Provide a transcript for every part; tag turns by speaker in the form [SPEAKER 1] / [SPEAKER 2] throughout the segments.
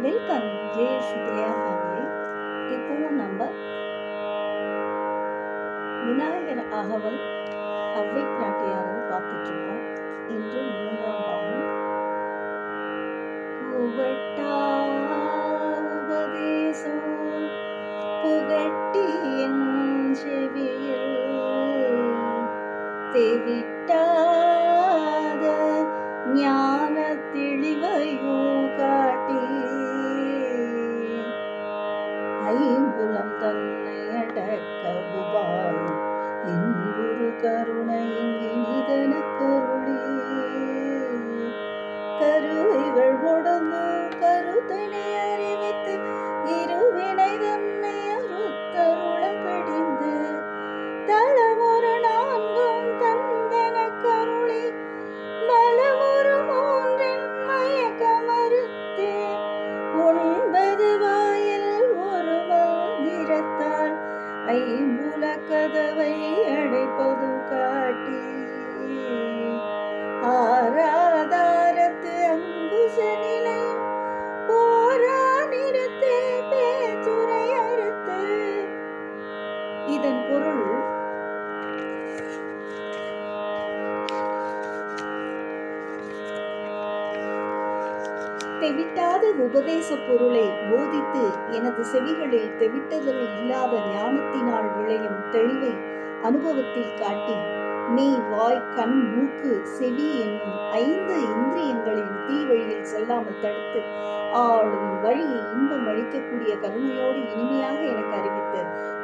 [SPEAKER 1] Welcome J சுத்ரியா family. இப்போவும் நம்ம விநாயகர் அகவல் அவ்வை பிராட்டியாரது பார்த்துட்டு இருக்கோம். இன்று 3ஆம் பாகம். புகட்டா உபதேசம் புகட்டியின் செவியில் தெவிட்டாத ஞான தெளிவையோ காட்டி ஐம்புலம் தன்னை அடக்க உபாயம் இன்புரு கருணை இங்கினிதன கருளி கருவைகள் உடம்பும் கருத்தனை அறிவித்து இருவினை தன்னை அறுத்தருள கடிந்து தளமொரு நான்கும் தந்தன கருளி மலமொரு மூன்றின் மயக்க மறுத்து 9 வாயில் ஒரு மந்திரத்தால் ஐம்புல கதவை அடைப்பது காட்டி ஆராதாரத்து அங்குச நிலை போரா நிறத்தே பேச்சுரை அறுத்து. இதன் பொருள், தெவிட்டாத உபதேச பொருளை போதித்து எனது செவிகளில் தெவிட்டதல் இல்லாத ஞானத்தினால் விளையும் தெளிவை அனுபவத்தில் காட்டி மெய் வாய் கண் மூக்கு செவி என்னும் 5 இந்திரியங்களின் தீவழியில் செல்லாமல் தடுத்து ஆளும் வழியை இன்பம் அளிக்கக்கூடிய கருணையோடு இனிமையாக எனக்கு அறிவித்து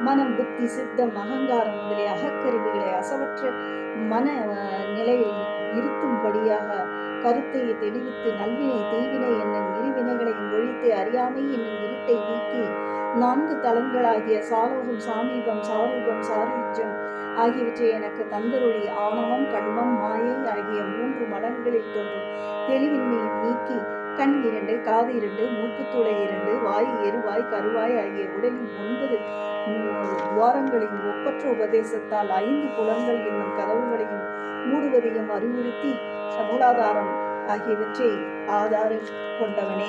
[SPEAKER 1] மனம் புத்தி சித்தம் அகங்காரம் முதலிய அகக்கருவிகளை அசவற்ற மன நிலையில் இருத்தும்படியாக கருத்தை தெளிவித்து நல்வினை தீவினை என்னும் இருவினைகளையும் ஒழித்து அறியாமை என்னும் இருட்டை நீக்கி 4 தலங்களாகிய சாலோகம் சாமீபம் சாரூபம் சாரூஜ்யம் ஆகியவற்றை எனக்கு தந்தருளி ஆணவம் கண்மம் மாயை ஆகிய 3 மடங்களில் தோன்றும் தெளிவின்மையும் நீக்கி கண் 2 காது 2 மூக்குத்துளை 2 வாய் எருவாய் கருவாய் ஆகிய உடலின் 9 துவாரங்களையும் ஒப்பற்ற உபதேசத்தால் 5 புலன்கள் என்னும் கதவுகளையும் மூடுவதையும் அறிவுறுத்தி மூலாதாரம் ஆகியவற்றை ஆதாரம் கொண்டவனே.